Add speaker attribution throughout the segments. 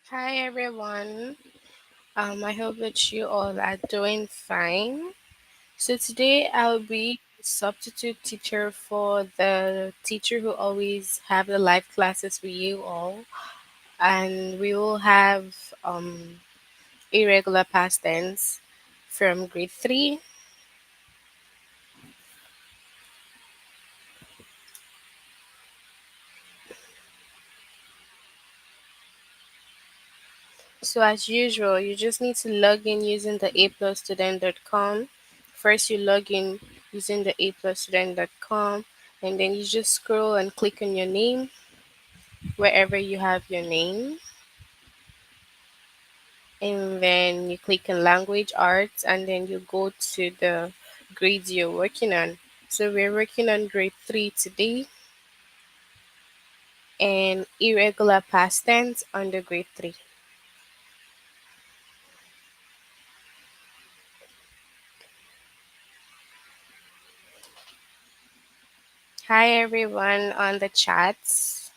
Speaker 1: Hi everyone. I hope that you all are doing fine. So today I'll be substitute teacher for the teacher who always have the live classes with you all, and we will have irregular past tense from grade 3. So as usual, you just need to log in using the aplusstudent.com. First you log in using the aplusstudent.com, and then you just scroll and click on your name wherever you have your name, and then you click on language arts, and then you go to the grades you're working on. So we're working on grade 3 today, and irregular past tense under grade 3. Hi everyone on the chats.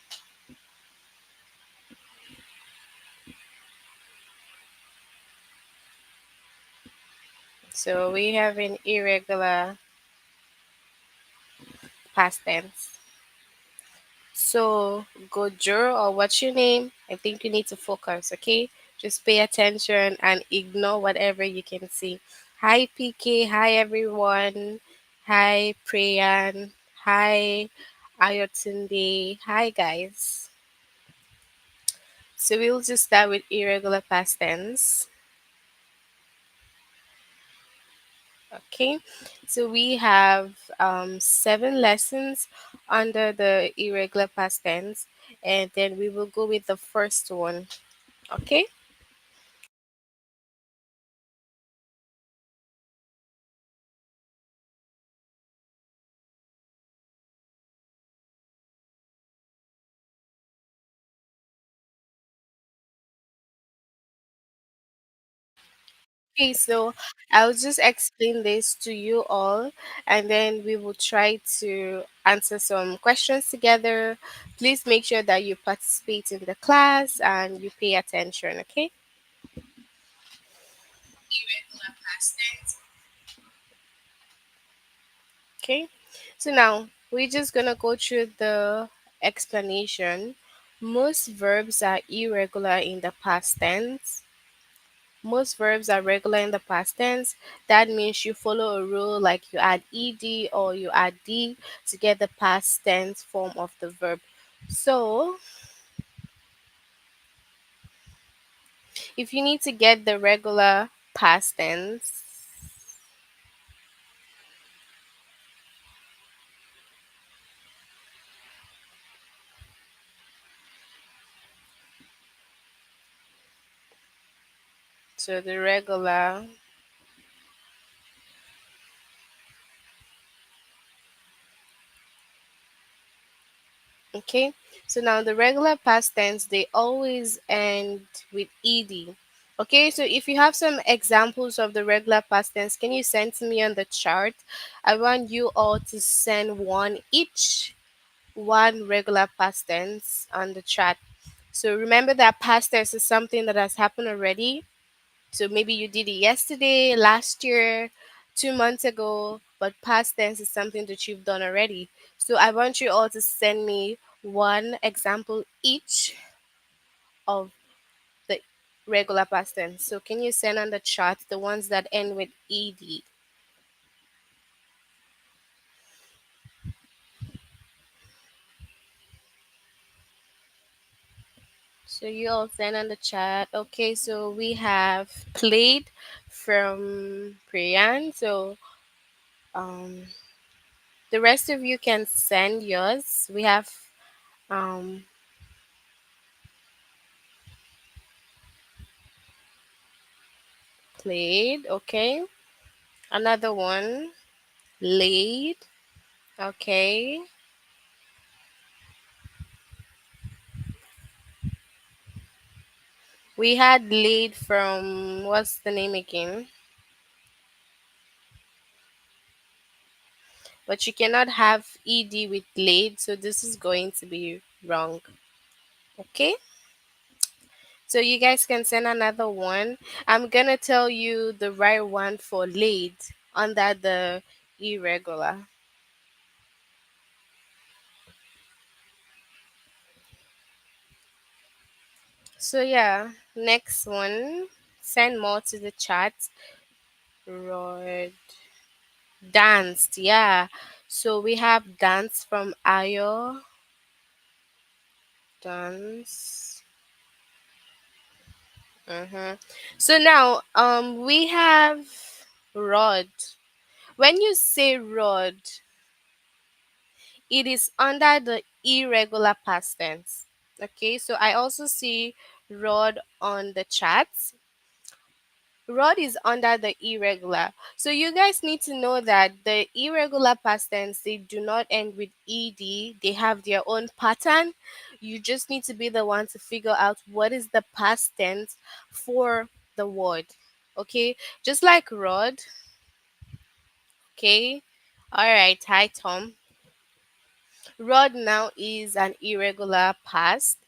Speaker 1: So we have an irregular past tense. So Gojo, or what's your name? I think you need to focus, okay? Just pay attention and ignore whatever you can see. Hi PK, hi everyone. Hi Prayan. Hi Ayotunde. Hi guys. So we'll just start with irregular past tense. Okay, so we have 7 lessons under the irregular past tense, and then we will go with the first one. Okay, okay, so I'll just explain this to you all, and then we will try to answer some questions together. Please make sure that you participate in the class and you pay attention. Okay. Irregular past tense. Okay, so now we're just gonna go through the explanation. Most verbs are irregular in the past tense. Most verbs are regular in the past tense. That means you follow a rule like you add ed or you add d to get the past tense form of the verb. So if you need to get the regular past tense, so the regular. Okay, so now the regular past tense, they always end with ed. Okay, so if you have some examples of the regular past tense, can you send to me on the chart? I want you all to send one each, one regular past tense on the chat. So remember that past tense is something that has happened already. So maybe you did it yesterday, last year, 2 months ago, but past tense is something that you've done already. So I want you all to send me one example each of the regular past tense. So can you send on the chart the ones that end with ed? So you all send on the chat. Okay, so we have played from Priyan. So um the rest of you can send yours. We have um played, okay. Another one, laid, okay. We had laid from, what's the name again? But you cannot have ed with laid, so this is going to be wrong. Okay. So you guys can send another one. I'm gonna tell you the right one for laid under the irregular. So yeah, next one. Send more to the chat. Rod danced, yeah. So we have dance from Ayo. Dance. So now we have rod. When you say rod, it is under the irregular past tense. Okay, so I also see rod on the chat. Rod is under the irregular. So you guys need to know that the irregular past tense, they do not end with ed. They have their own pattern. You just need to be the one to figure out what is the past tense for the word. Okay? Just like rod. Okay? All right. Hi Tom. Rod now is an irregular past.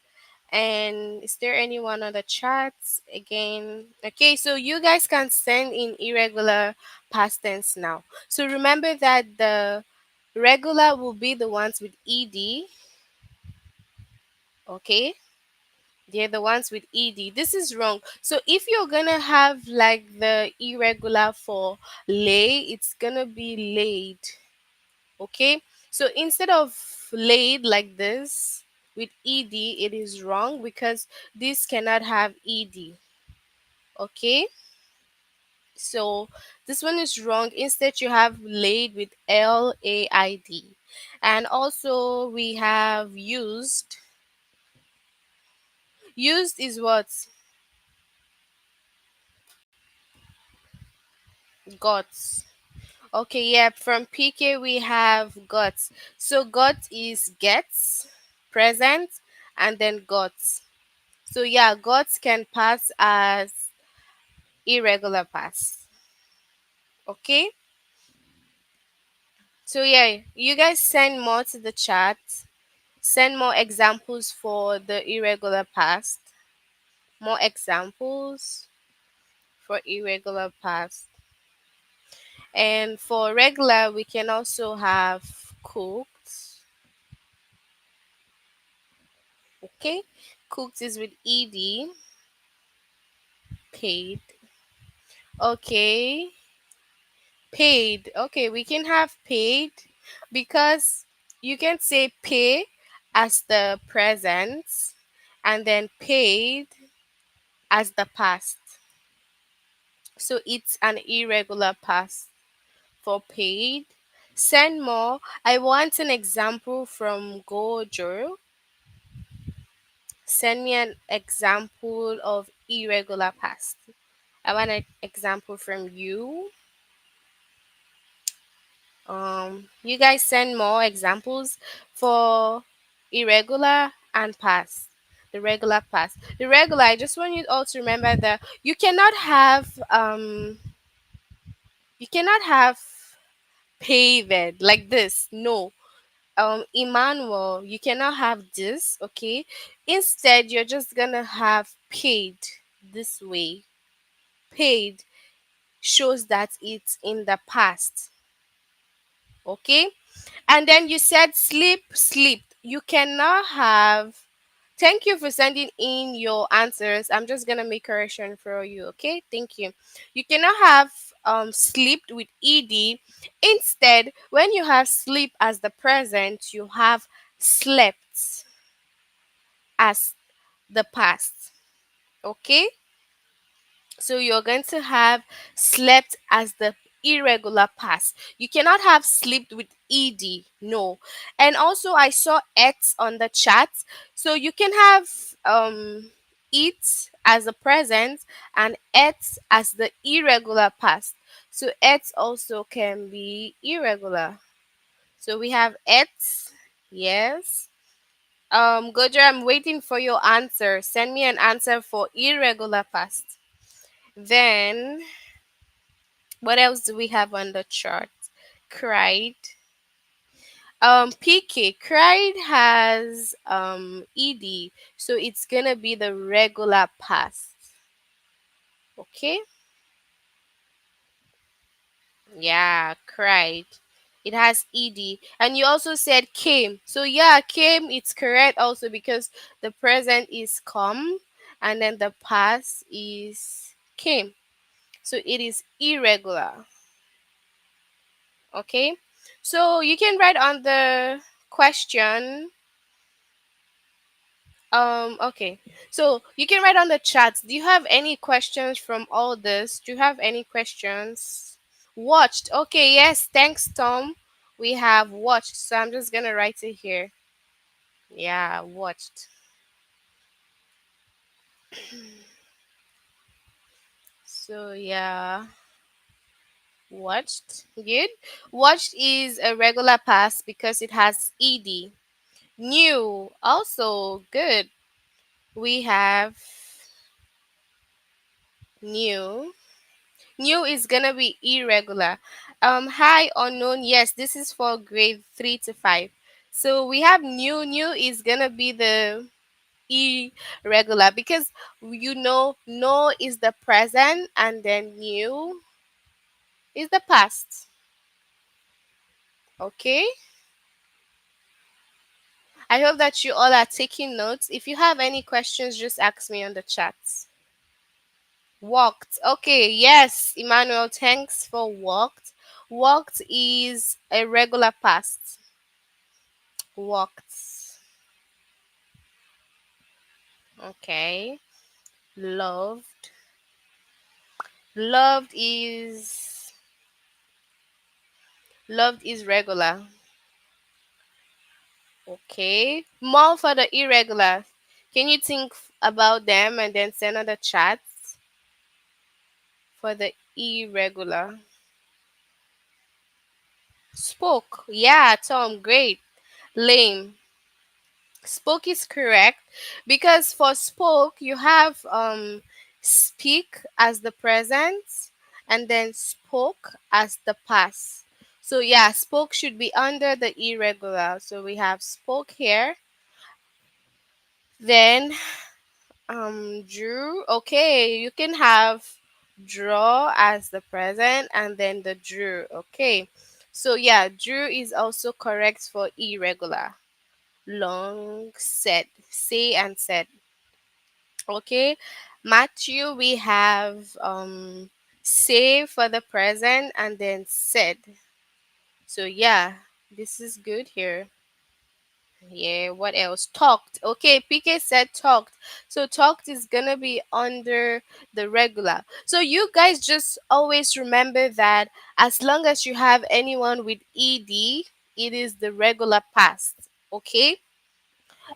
Speaker 1: And is there anyone on the chat again? Okay, so you guys can send in irregular past tense now. So remember that the regular will be the ones with ed. Okay, they're the ones with ed. This is wrong. So if you're gonna have like the irregular for lay, it's gonna be laid. Okay, so instead of laid like this with ed, it is wrong because this cannot have ed. Okay, so this one is wrong. Instead you have laid with laid. And also we have used is what? Got. Okay, yeah, from PK we have got. So got is gets, present, and then got. So yeah, got can pass as irregular pass. Okay, so yeah, you guys send more to the chat. Send more examples for the irregular past. More examples for irregular past. And for regular, we can also have cooked. Okay, cooked is with ed. Paid. Okay, paid. Okay, we can have paid because you can say pay as the present and then paid as the past. So it's an irregular past for paid. Send more. I want an example from Gojo. Send me an example of irregular past. I want an example from you. You guys send more examples for irregular and past. The regular past. The regular, I just want you all to remember that you cannot have paved like this. No. Emmanuel, you cannot have this, okay? Instead, you're just gonna have paid this way. Paid shows that it's in the past, okay? And then you said sleep, sleep. You cannot have. Thank you for sending in your answers. I'm just gonna make correction for you, okay? Thank you. You cannot have slept with ed. Instead, when you have sleep as the present, you have slept as the past. Okay? So you're going to have slept as the irregular past. You cannot have slept with ed. No. And also I saw x on the chat. So you can have it as the present and x as the irregular past. So x also can be irregular. So we have x. Yes. Gojo, I'm waiting for your answer. Send me an answer for irregular past. Then, what else do we have on the chart? Cried. PK, cried has ed, so it's gonna be the regular past. Okay. Yeah, cried. It has ed. And you also said came. So yeah, came, it's correct also because the present is come and then the past is came. So it is irregular. Okay? So you can write on the question. Okay. So you can write on the chat. Do you have any questions from all this? Do you have any questions? Watched. Okay, yes, thanks, Tom. We have watched. So I'm just gonna write it here. Yeah, watched. So yeah, watched. Good. Watched is a regular past because it has ed. New. Also good. We have new. New is gonna be irregular. High unknown. Yes, this is for grade 3 to 5. So we have new. New is gonna be the irregular because no is the present and then new is the past. Okay. I hope that you all are taking notes. If you have any questions, just ask me on the chat. Walked. Okay, yes, Emmanuel, thanks for walked. Walked is a regular past. Walked. Okay. Loved. Loved is loved is regular. Okay. More for the irregular. Can you think about them and then send on the chat for the irregular? Spoke. Yeah, Tom, great. Lame. Spoke is correct because for spoke you have speak as the present and then spoke as the past. So yeah, spoke should be under the irregular. So we have spoke here. Then drew. Okay, you can have draw as the present and then the drew. Okay. So yeah, drew is also correct for irregular. Long said, say and said. Okay. Matthew, we have say for the present and then said. So yeah, this is good here. Yeah, what else? Talked. Okay, PK said talked. So talked is gonna be under the regular. So you guys just always remember that as long as you have anyone with ed, it is the regular past. Okay?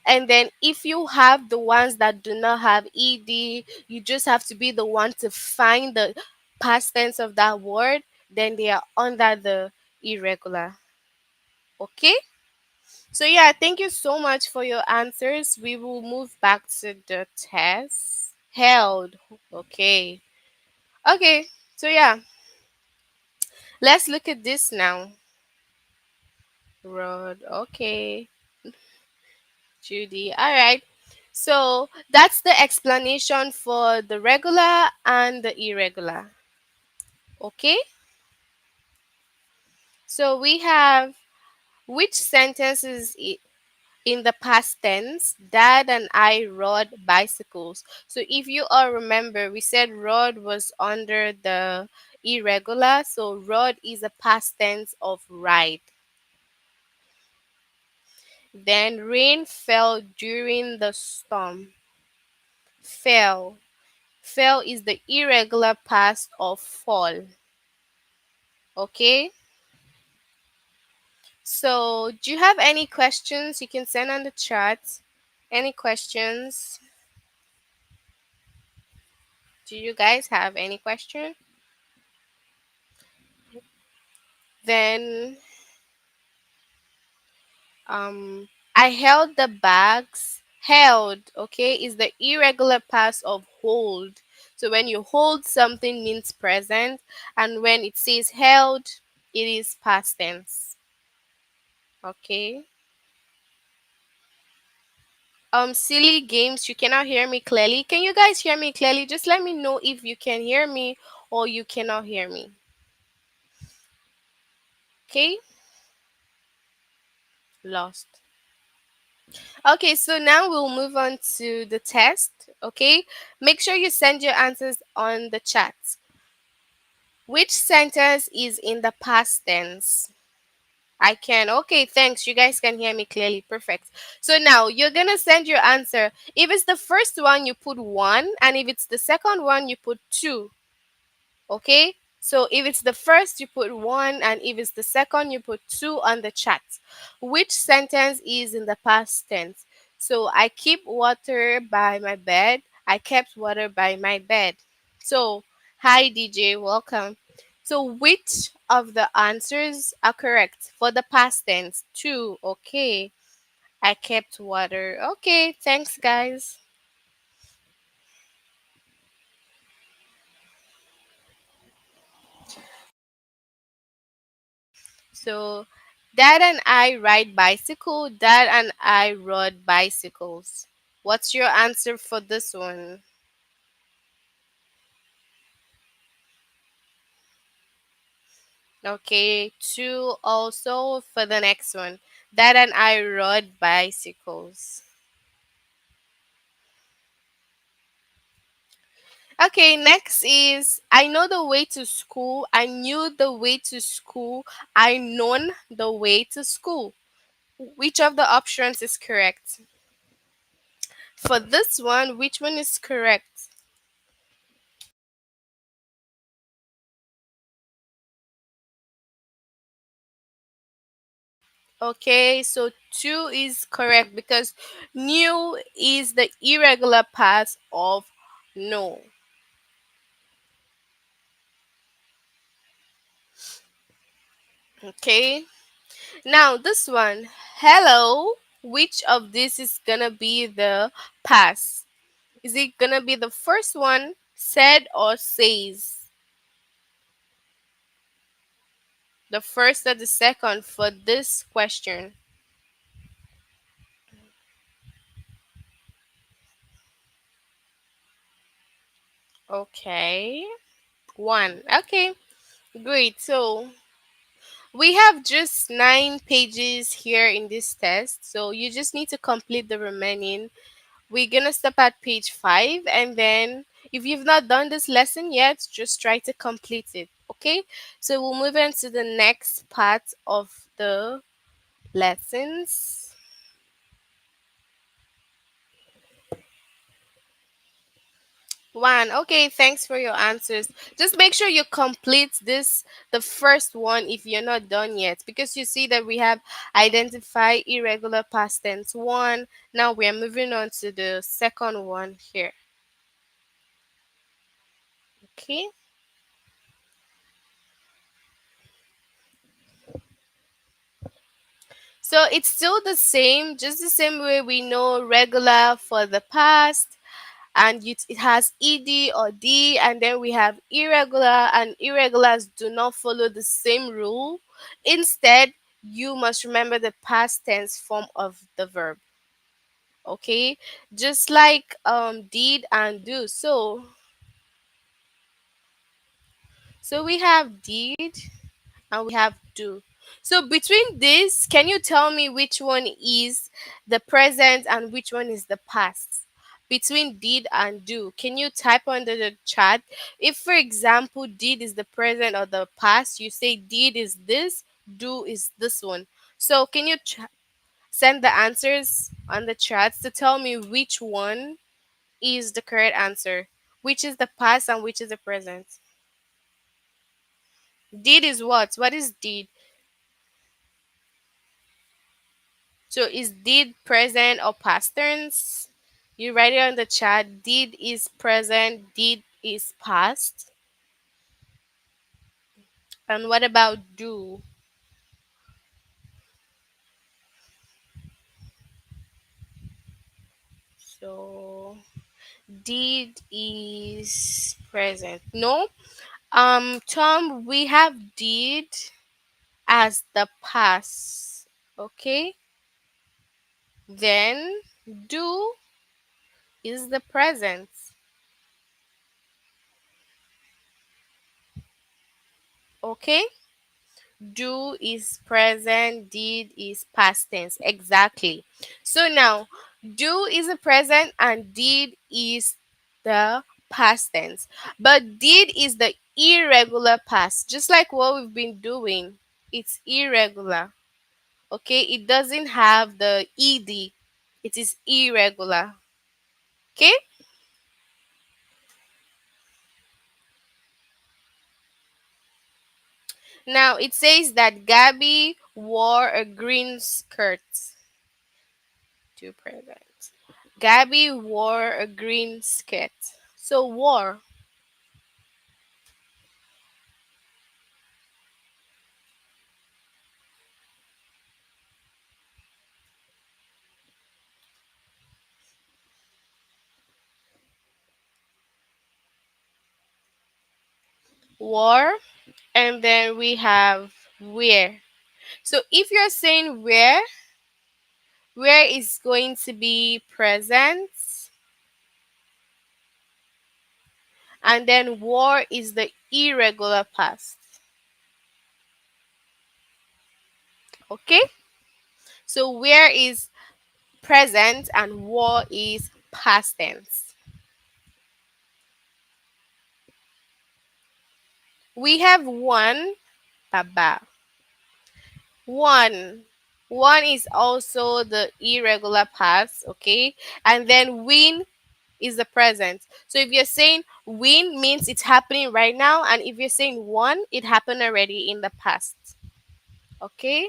Speaker 1: And then if you have the ones that do not have ed, you just have to be the one to find the past tense of that word, then they are under the irregular. Okay? So yeah, thank you so much for your answers. We will move back to the test. Held. Okay. Okay. So yeah, let's look at this now. Rod. Okay. Judy. All right. So that's the explanation for the regular and the irregular. Okay. So we have which sentences in the past tense, Dad and I rode bicycles. So if you all remember, we said rode was under the irregular. So rode is a past tense of ride. Then rain fell during the storm. Fell. Fell is the irregular past of fall. Okay. So do you have any questions? You can send on the chat. Any questions? Do you guys have any question? Then I held the bags. Held, okay, is the irregular past of hold. So when you hold something means present, and when it says held, it is past tense. Okay. Silly games, you cannot hear me clearly. Can you guys hear me clearly? Just let me know if you can hear me or you cannot hear me. Okay? Lost. Okay, so now we'll move on to the test. Okay? Make sure you send your answers on the chat. Which sentence is in the past tense? I can. Okay, thanks. You guys can hear me clearly. Perfect. So now you're gonna send your answer. If it's the first one, you put one, and if it's the second one, you put two. Okay? So if it's the first, you put one, and if it's the second, you put two on the chat. Which sentence is in the past tense? So I keep water by my bed. I kept water by my bed. So, hi DJ, welcome. So, which of the answers are correct for the past tense? Two. Okay. I kept water. Okay, thanks, guys. So, Dad and I ride bicycle. Dad and I rode bicycles. What's your answer for this one? Okay, two also for the next one. Dad and I rode bicycles. Okay, next is I know the way to school. I knew the way to school. I known the way to school. Which of the options is correct? For this one, which one is correct? Okay, so two is correct because new is the irregular past of no. Okay, now this one, hello. Which of this is gonna be the past? Is it gonna be the first one, said or says? The first or the second for this question? Okay, one. Okay, great. So we have just 9 pages here in this test, so you just need to complete the remaining. We're gonna stop at page 5, and then if you've not done this lesson yet, just try to complete it. Okay, so we'll move on to the next part of the lessons. One. Okay, thanks for your answers. Just make sure you complete this, the first one, if you're not done yet, because you see that we have identify irregular past tense one. Now we are moving on to the second one here. Okay. So it's still the same, just the same way we know regular for the past, and it has ed or d, and then we have irregular, and irregulars do not follow the same rule. Instead, you must remember the past tense form of the verb. Okay, just like did and do. So we have did and we have do. So between this, can you tell me which one is the present and which one is the past? Between did and do, can you type under the chat? If, for example, did is the present or the past, you say did is this, do is this one. So can you send the answers on the chats to tell me which one is the correct answer? Which is the past and which is the present? Did is what? What is did? So is did present or past tense? You write it on the chat. Did is present, did is past. And what about do? So did is present. No. Tom, we have did as the past. Okay, then do is the present. Okay, do is present, did is past tense. Exactly. So now, do is the present and did is the past tense. But did is the irregular past, just like what we've been doing. It's irregular. Okay, it doesn't have the ed. It is irregular. Okay, now it says that Gabby wore a green skirt to present. Gabby wore a green skirt. So wore, and then we have wear. So if you're saying where is going to be present, and then wore is the irregular past. Okay? So where is present and wore is past tense. We have one, baba. One. One is also the irregular past, okay? And then win is the present. So if you're saying win means it's happening right now, and if you're saying won, it happened already in the past. Okay?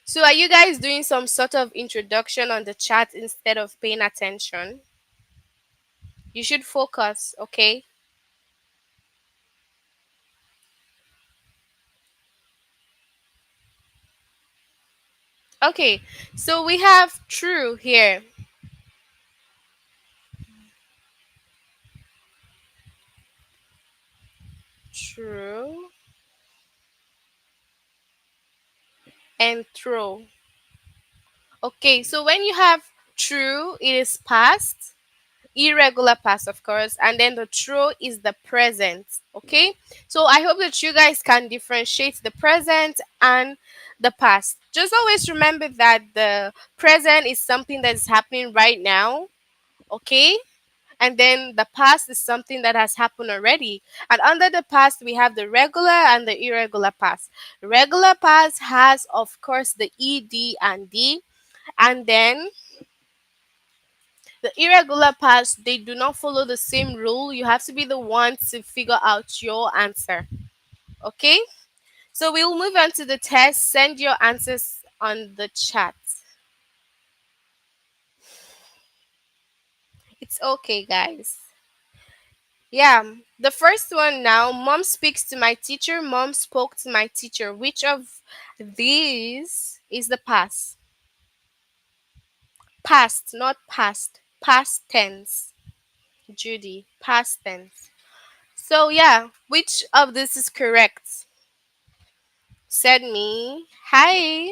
Speaker 1: So are you guys doing some sort of introduction on the chat instead of paying attention? You should focus, okay? Okay, so we have true here. True and throw. Okay, so when you have true, it is past, irregular past, of course, and then the true is the present. Okay, so I hope that you guys can differentiate the present and the past. Just always remember that the present is something that is happening right now. Okay, and then the past is something that has happened already. And under the past, we have the regular and the irregular past. Regular past has, of course, the ed and d, and then the irregular past, they do not follow the same rule. You have to be the one to figure out your answer. Okay, so we'll move on to the test. Send your answers on the chat. It's okay, guys. Yeah, the first one now. Mom speaks to my teacher. Mom spoke to my teacher. Which of these is the past? Past, not past. Past tense. Judy, past tense. So yeah, which of this is correct? Said me. Hi.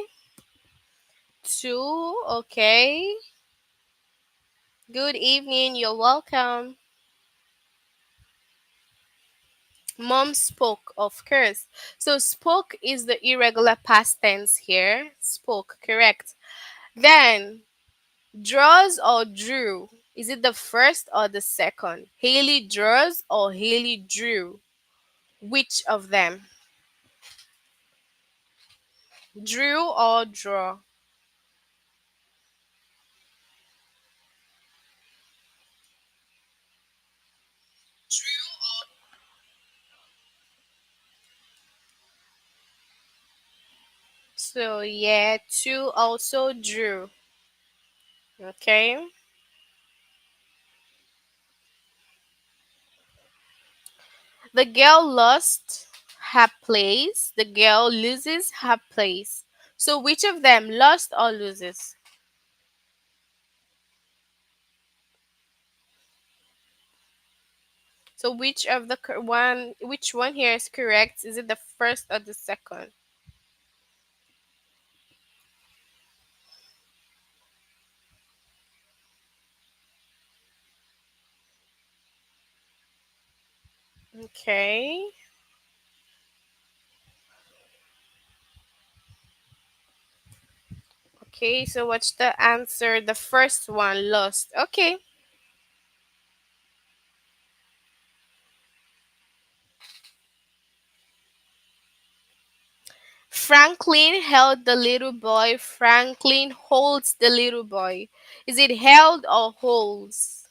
Speaker 1: Two. Okay. Good evening. You're welcome. Mom spoke, of course. So spoke is the irregular past tense here. Spoke, correct. Then draws or drew. Is it the first or the second? Haley draws or Haley drew? Which of them? Drew or draw? So yeah, two also drew. Okay. The girl lost her place. The girl loses her place. So which of them, lost or loses? So which one here is correct? Is it the first or the second? Okay. Okay, so what's the answer? The first one, lost. Okay. Franklin held the little boy. Franklin holds the little boy. Is it held or holds?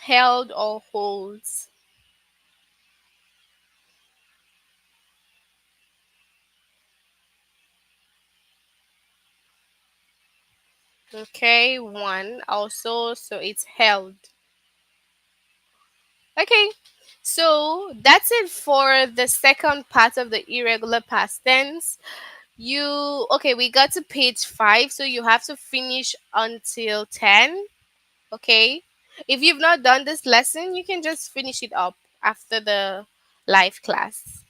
Speaker 1: Held or holds? Okay, one also, so it's held. Okay, so that's it for the second part of the irregular past tense. Okay, we got to page 5, so you have to finish until 10. Okay, if you've not done this lesson, you can just finish it up after the live class.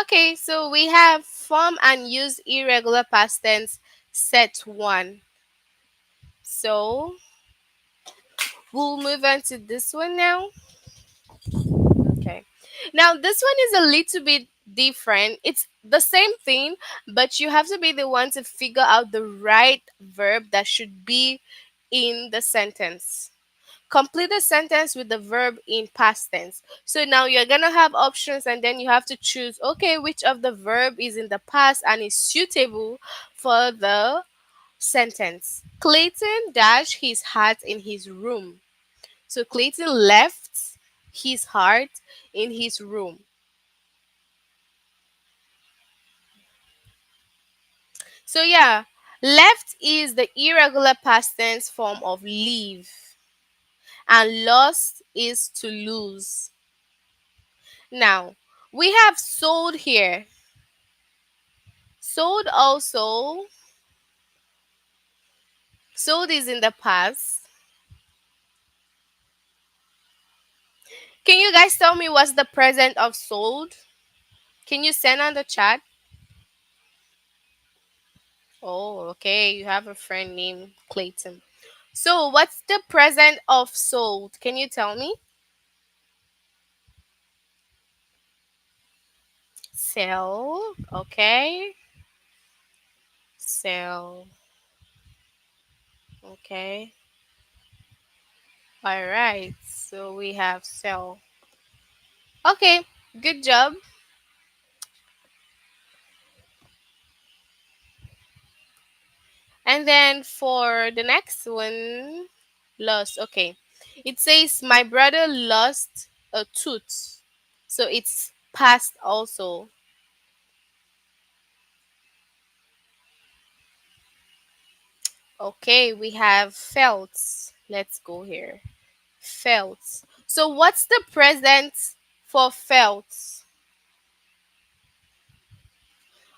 Speaker 1: Okay, so we have form and use irregular past tense set 1. So we'll move on to this one now. Okay. Now this one is a little bit different. It's the same thing, but you have to be the one to figure out the right verb that should be in the sentence. Complete the sentence with the verb in past tense. So now you're gonna have options and then you have to choose, okay, which of the verb is in the past and is suitable for the sentence. Clayton dashed his hat in his room. So Clayton left his heart in his room. So yeah, left is the irregular past tense form of leave, and lost is to lose. Now, we have sold here. Sold also, sold is in the past. Can you guys tell me what's the present of sold? Can you send on the chat? Oh, okay. You have a friend named Clayton. So, what's the present of sold? Can you tell me? Sell. Okay. Sell. Okay. All right. So we have sell. Okay. Good job. And then for the next one, lost. Okay. It says my brother lost a tooth. So it's past also. Okay, we have felt. Let's go here. Felt. So what's the present for felt?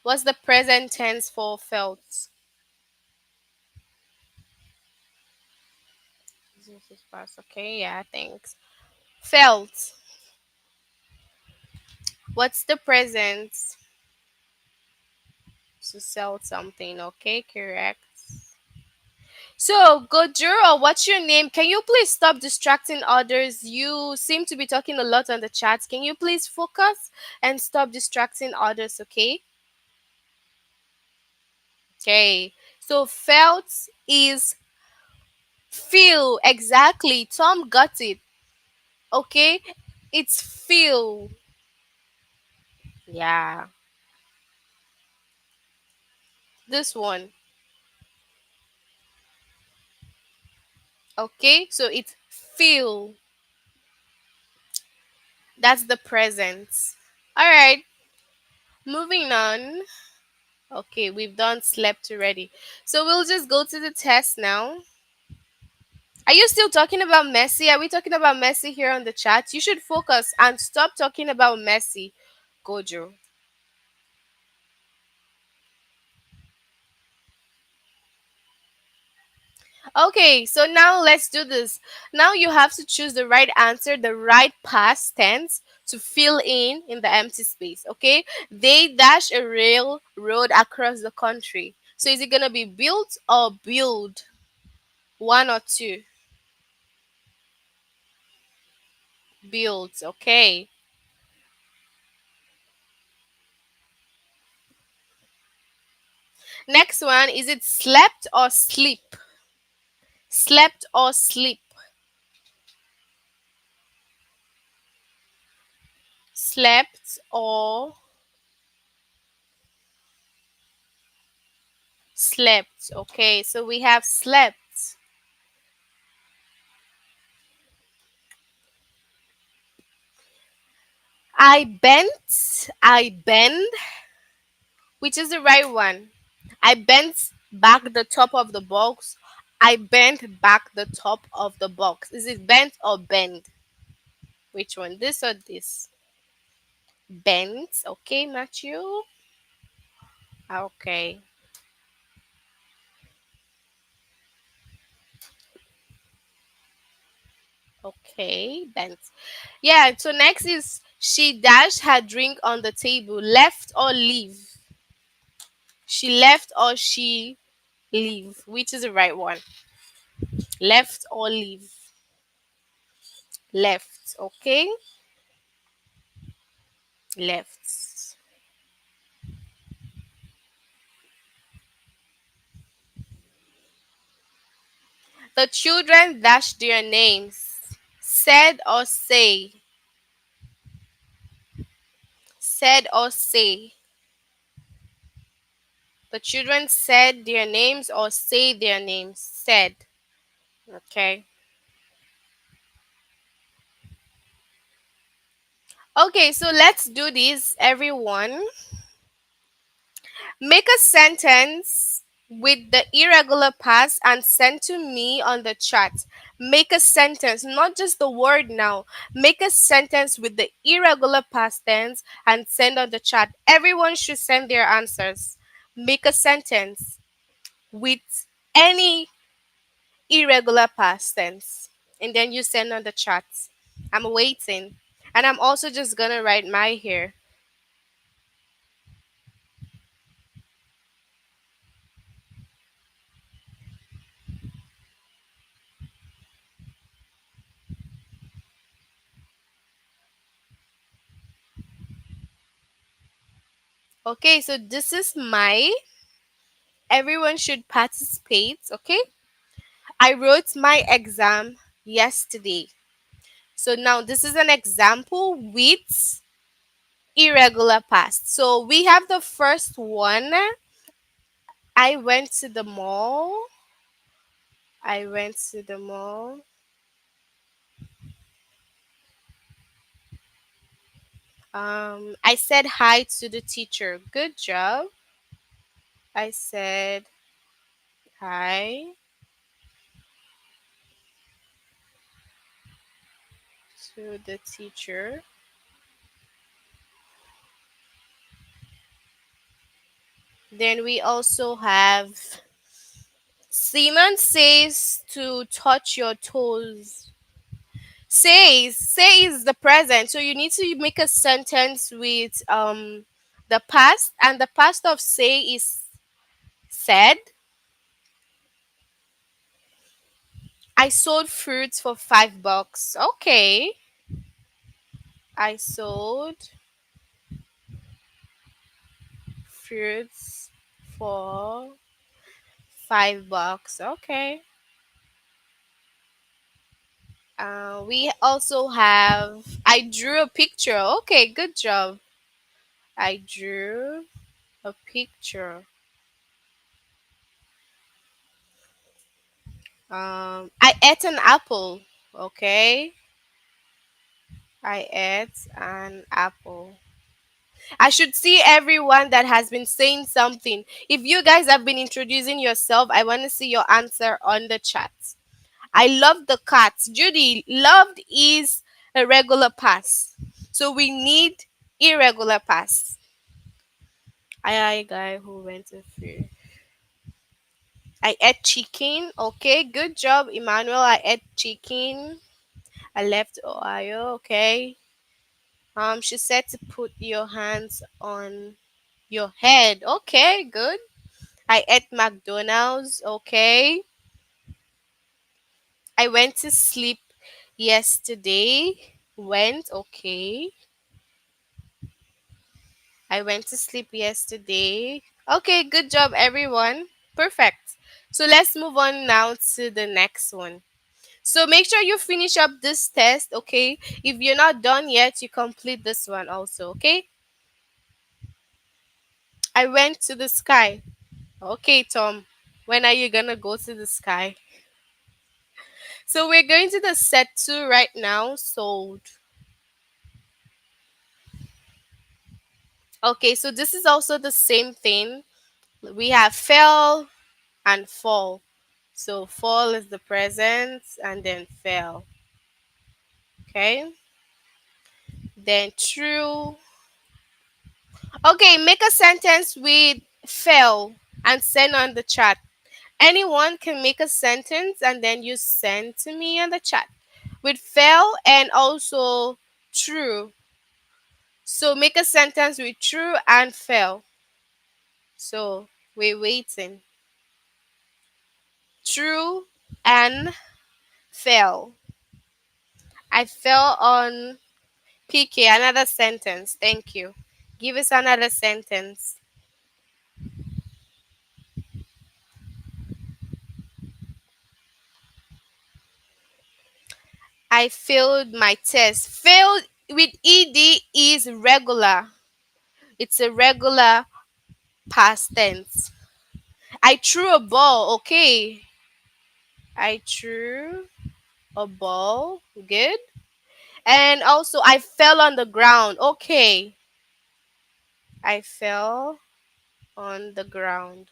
Speaker 1: What's the present tense for felt? This is past. Okay, yeah, thanks. Felt. What's the present to sell something? Okay, correct. So, Gojuro, what's your name? Can you please stop distracting others? You seem to be talking a lot on the chat. Can you please focus and stop distracting others, okay? Okay. So, felt is feel. Exactly. Tom got it. Okay? It's feel. Yeah. This one. Okay? So, it's feel. That's the present. All right. Moving on. Okay, we've done slept already. So we'll just go to the test now. Are you still talking about Messi? Are we talking about Messi here on the chat? You should focus and stop talking about Messi, Gojo. Okay, so now let's do this. Now you have to choose the right answer, the right past tense to fill in the empty space. Okay, they dash a rail road across the country. So is it gonna be built or build? One or two? Builds. Okay. Next one, is it slept or sleep? Slept or sleep? Slept or slept. Okay, so we have slept. I bent, I bend. Which is the right one? I bent back the top of the box. I bent back the top of the box. Is it bent or bend? Which one? This or this? Bent. Okay, Matthew. Okay. Okay, bent. Yeah, so next is she dashed her drink on the table. Left or leave? She left or she leave? Which is the right one? Left or leave? Left. Okay, left. The children dashed their names. Said or say? Said or say? The children said their names or say their names? Said. Okay. Okay, so let's do this, everyone. Make a sentence with the irregular past and send to me on the chat. Make a sentence, not just the word now. Make a sentence with the irregular past tense and send on the chat. Everyone should send their answers. Make a sentence with any irregular past tense and then you send on the chat. I'm waiting. And I'm also just gonna write my here. Okay, so this is my. Everyone should participate, okay? I wrote my exam yesterday. So now this is an example with irregular past. So we have the first one. I went to the mall. I went to the mall. I said hi to the teacher. Good job. I said hi to the teacher. Then we also have Simon says to touch your toes. Say is the present, so you need to make a sentence with the past, and the past of say is said. I sold fruits for $5. Okay. I sold fruits for $5. Okay. We also have I drew a picture. Okay, good job. I drew a picture. I ate an apple. Okay. I ate an apple. I should see everyone that has been saying something. If you guys have been introducing yourself, I want to see your answer on the chat. I love the cats. Judy, loved is a regular pass. So we need irregular pass. I guy who went to free. I ate chicken. Okay, good job, Emmanuel. I ate chicken. I left Ohio. Okay. She said to put your hands on your head. Okay, good. I ate McDonald's. Okay. I went to sleep yesterday. Went. Okay. I went to sleep yesterday. Okay, good job, everyone. Perfect. So let's move on now to the next one. So make sure you finish up this test, okay? If you're not done yet, you complete this one also, okay? I went to the sky. Okay, Tom. When are you gonna go to the sky? So we're going to the set two right now. So okay, so this is also the same thing. We have fell and fall. So fall is the present and then fell. Okay. Then true. Okay, make a sentence with fell and send on the chat. Anyone can make a sentence and then you send to me on the chat with fell and also true. So make a sentence with true and fell. So we're waiting. True and fell. I fell on PK. Another sentence. Thank you. Give us another sentence. I failed my test. Failed with ed is regular. It's a regular past tense. I threw a ball. Okay. I threw a ball. Good. And also, I fell on the ground. Okay. I fell on the ground.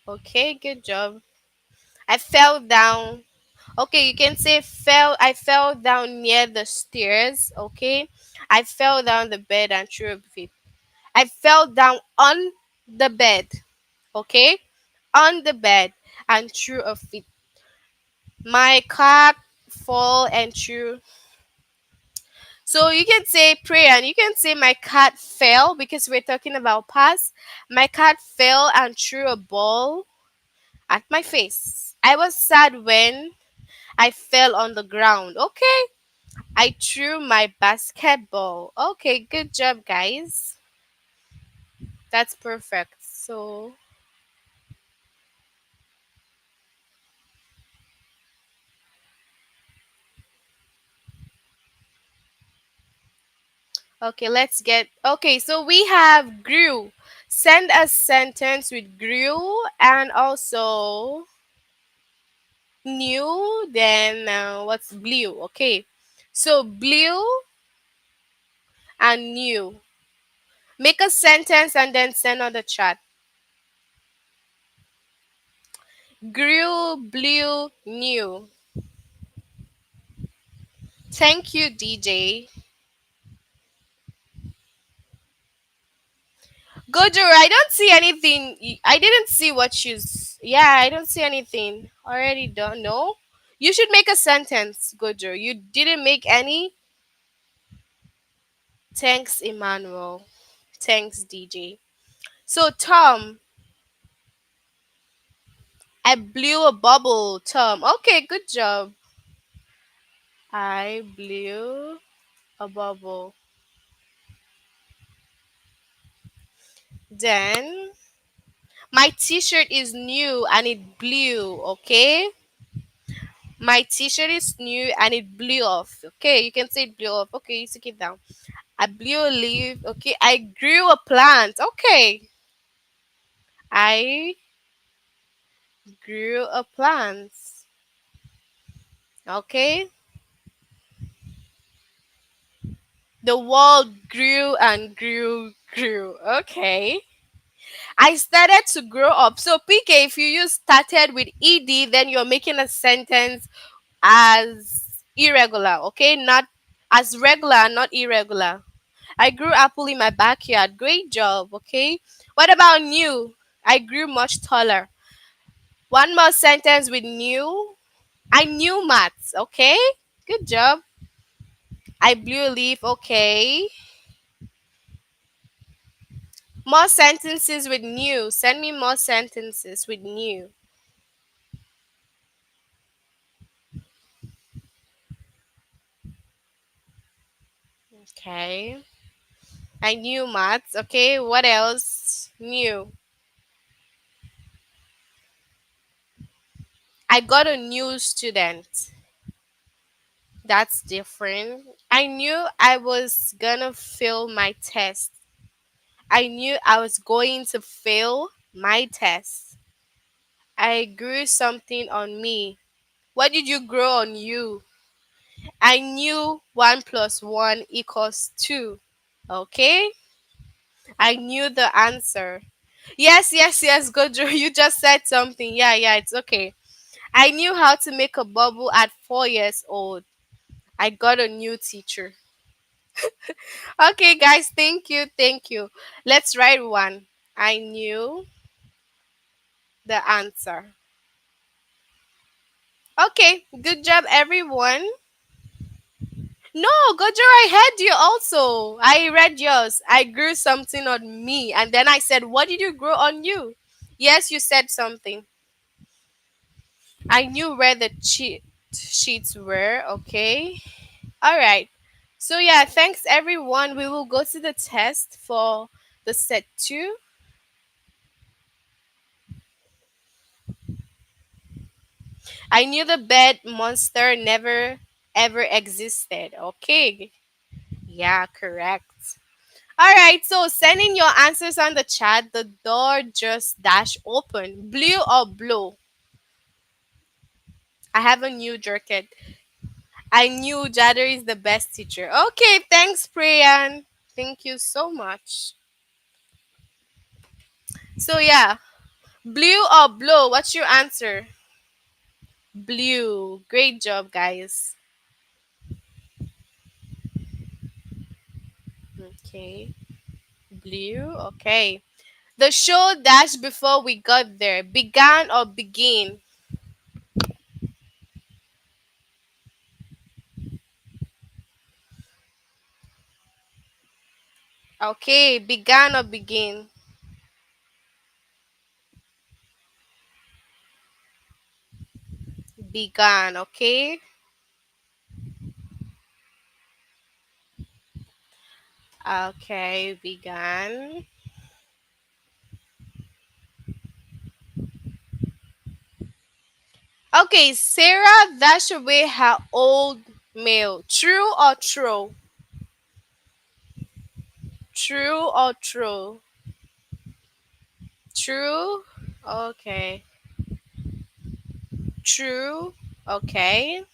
Speaker 1: Okay, good job. I fell down. Okay, you can say fell. I fell down near the stairs. Okay. I fell down the bed and threw a fit. I fell down on the bed. Okay. On the bed and threw a fit. My cat fall and threw. So you can say prayer and you can say my cat fell because we're talking about past. My cat fell and threw a ball at my face. I was sad when I fell on the ground. Okay. I threw my basketball. Okay, good job, guys. That's perfect. So, okay, let's get. Okay, so we have grew. Send a sentence with grew and also new, then what's blue? Okay, so blue and new. Make a sentence and then send on the chat. Grew, blue, new. Thank you, DJ. Gojo, I don't see anything. I didn't see what you. Yeah, I don't see anything. Already done. No, you should make a sentence, Gojo. You didn't make any. Thanks, Emmanuel. Thanks, DJ. So, Tom, I blew a bubble. Tom, okay, good job. I blew a bubble. Then, my T-shirt is new and it blew. Okay, my T-shirt is new and it blew off. Okay, you can say it blew off. Okay, you take it down. I blew a leaf. Okay. I grew a plant. Okay. I grew a plant. Okay. The wall grew and grew. Okay. I started to grow up. So PK, if you use started with ed, then you're making a sentence as irregular. Okay, not as regular, not irregular. I grew apple in my backyard. Great job, okay? What about new? I grew much taller. One more sentence with new. I knew maths, okay? Good job. I blew a leaf, okay? More sentences with new. Send me more sentences with new. Okay. I knew maths, okay? What else? New. I got a new student. That's different. I knew I was gonna fail my test. I knew I was going to fail my test. I grew something on me. What did you grow on you? I knew 1 plus 1 equals 2. Okay? I knew the answer. Yes, yes, yes, Gojo, you just said something. Yeah, yeah, it's okay. I knew how to make a bubble at 4 years old. I got a new teacher. Okay, guys, thank you, thank you. Let's write one. I knew the answer. Okay, good job, everyone. No, Gojo, I heard you also. I read yours. I grew something on me, and then I said, "What did you grow on you?" Yes, you said something. I knew where the cheat sheets were. Okay. All right. So yeah, thanks everyone. We will go to the test for the set two. I knew the bed monster never ever existed. Okay. Yeah, correct. All right, so send in your answers on the chat. The door just dash open. Blue or blue? I have a new jacket. I knew Jader is the best teacher. Okay, thanks, Priyan. Thank you so much. So yeah, blue or blue? What's your answer? Blue. Great job, guys. Okay, blue. Okay. The show dash before we got there. Began or begin? Okay, began or begin? Began, okay? Okay, began. Okay, Sarah dashed away her old mail. True or true? True or true? True? Okay. True? Okay.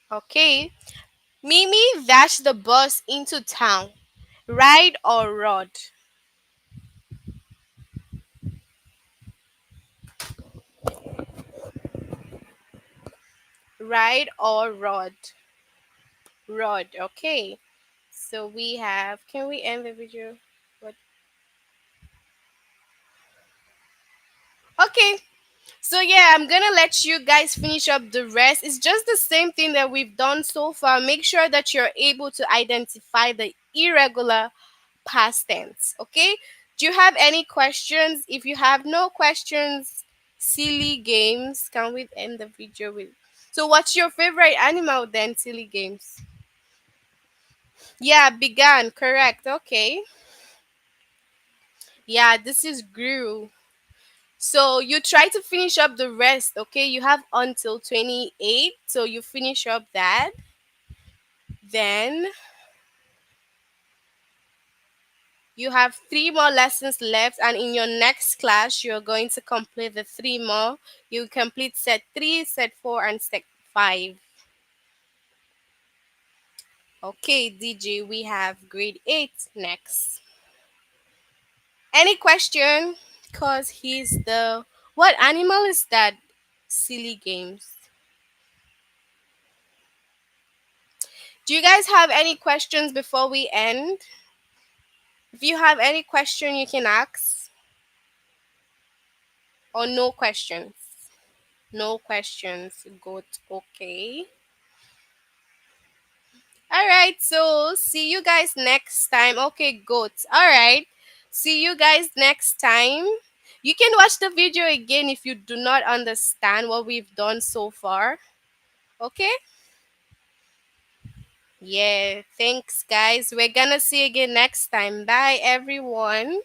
Speaker 1: Okay. Mimi dashed the bus into town. Ride or rod? Ride or rod? Rod. Okay. So we have. Can we end the video? What? Okay. So yeah, I'm gonna let you guys finish up the rest. It's just the same thing that we've done so far. Make sure that you're able to identify the irregular past tense. Okay? Do you have any questions? If you have no questions, silly games. Can we end the video with? So what's your favorite animal then? Silly games. Yeah, began. Correct. Okay. Yeah, this is grew. So you try to finish up the rest, okay? You have until 28. So you finish up that. Then you have three more lessons left, and in your next class, you're going to complete the three more. You complete set three, set four, and set five. Okay, DJ, we have grade eight next. Any question? Because he's the. What animal is that? Silly games. Do you guys have any questions before we end? If you have any question, you can ask, or no questions. No questions. Good. Okay. All right. So see you guys next time. Okay, good. All right. See you guys next time. You can watch the video again if you do not understand what we've done so far. Okay? Yeah. Thanks, guys. We're gonna see you again next time. Bye, everyone.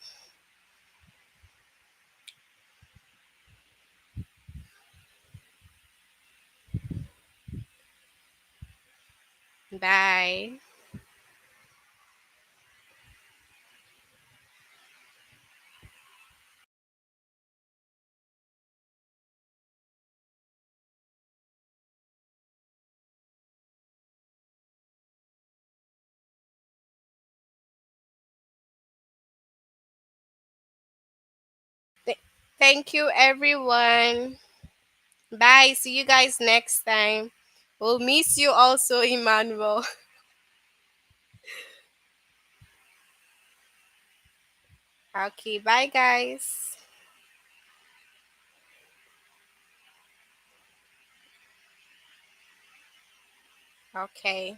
Speaker 1: Bye. Th- Thank you, everyone. Bye. See you guys next time. We'll miss you also, Emmanuel. Okay. Bye, guys. Okay.